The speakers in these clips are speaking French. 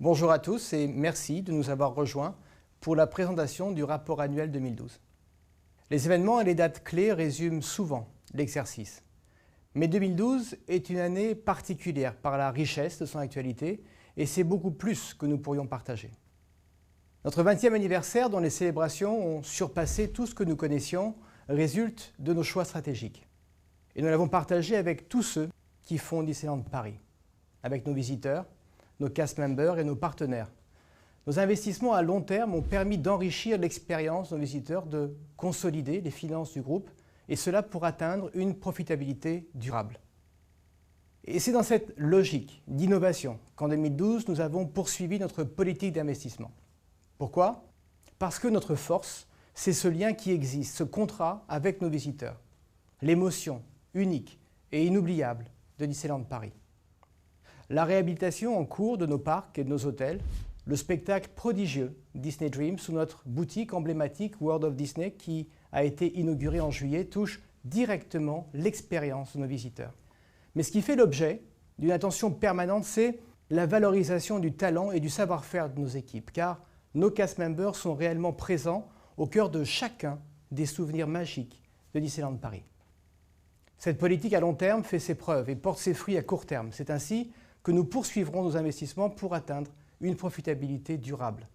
Bonjour à tous et merci de nous avoir rejoints pour la présentation du rapport annuel 2012. Les événements et les dates clés résument souvent l'exercice. Mais 2012 est une année particulière par la richesse de son actualité et c'est beaucoup plus que nous pourrions partager. Notre 20e anniversaire, dont les célébrations ont surpassé tout ce que nous connaissions, résulte de nos choix stratégiques. Et nous l'avons partagé avec tous ceux qui font Disneyland Paris, avec nos visiteurs, nos cast members et nos partenaires. Nos investissements à long terme ont permis d'enrichir l'expérience de nos visiteurs, de consolider les finances du groupe, et cela pour atteindre une profitabilité durable. Et c'est dans cette logique d'innovation qu'en 2012, nous avons poursuivi notre politique d'investissement. Pourquoi? Parce que notre force, c'est ce lien qui existe, ce contrat avec nos visiteurs. L'émotion unique et inoubliable de Disneyland Paris. La réhabilitation en cours de nos parcs et de nos hôtels, le spectacle prodigieux Disney Dreams sous notre boutique emblématique World of Disney qui a été inaugurée en juillet touche directement l'expérience de nos visiteurs. Mais ce qui fait l'objet d'une attention permanente, c'est la valorisation du talent et du savoir-faire de nos équipes, car nos cast members sont réellement présents au cœur de chacun des souvenirs magiques de Disneyland Paris. Cette politique à long terme fait ses preuves et porte ses fruits à court terme. C'est ainsi que nous poursuivrons nos investissements pour atteindre une profitabilité durable.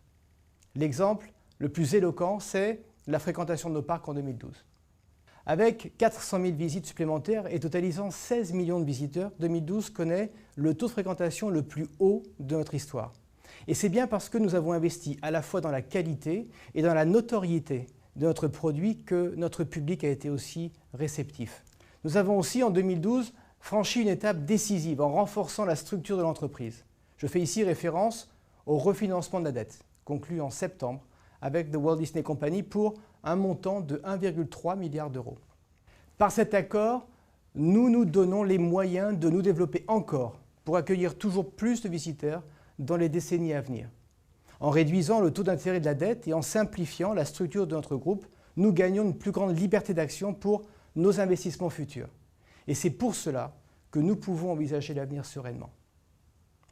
L'exemple le plus éloquent, c'est la fréquentation de nos parcs en 2012. Avec 400 000 visites supplémentaires et totalisant 16 millions de visiteurs, 2012 connaît le taux de fréquentation le plus haut de notre histoire. Et c'est bien parce que nous avons investi à la fois dans la qualité et dans la notoriété de notre produit que notre public a été aussi réceptif. Nous avons aussi, en 2012, franchi une étape décisive en renforçant la structure de l'entreprise. Je fais ici référence au refinancement de la dette, conclu en septembre avec The Walt Disney Company pour un montant de 1,3 milliard d'euros. Par cet accord, nous nous donnons les moyens de nous développer encore pour accueillir toujours plus de visiteurs dans les décennies à venir. En réduisant le taux d'intérêt de la dette et en simplifiant la structure de notre groupe, nous gagnons une plus grande liberté d'action pour nos investissements futurs. Et c'est pour cela que nous pouvons envisager l'avenir sereinement.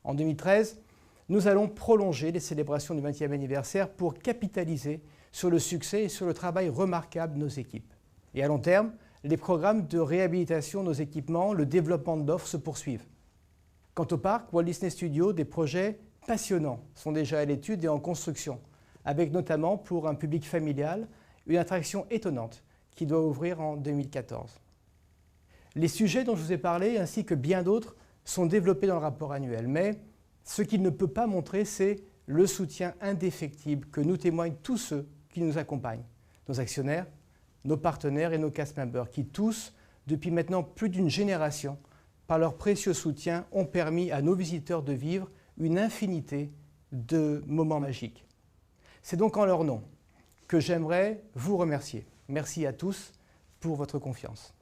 En 2013, nous allons prolonger les célébrations du 20e anniversaire pour capitaliser sur le succès et sur le travail remarquable de nos équipes. Et à long terme, les programmes de réhabilitation de nos équipements, le développement d'offres se poursuivent. Quant au parc Walt Disney Studios, des projets passionnants sont déjà à l'étude et en construction, avec notamment pour un public familial, une attraction étonnante qui doit ouvrir en 2014. Les sujets dont je vous ai parlé, ainsi que bien d'autres, sont développés dans le rapport annuel. Mais ce qu'il ne peut pas montrer, c'est le soutien indéfectible que nous témoignent tous ceux qui nous accompagnent. Nos actionnaires, nos partenaires et nos cast members, qui tous, depuis maintenant plus d'une génération, par leur précieux soutien, ont permis à nos visiteurs de vivre une infinité de moments magiques. C'est donc en leur nom que j'aimerais vous remercier. Merci à tous pour votre confiance.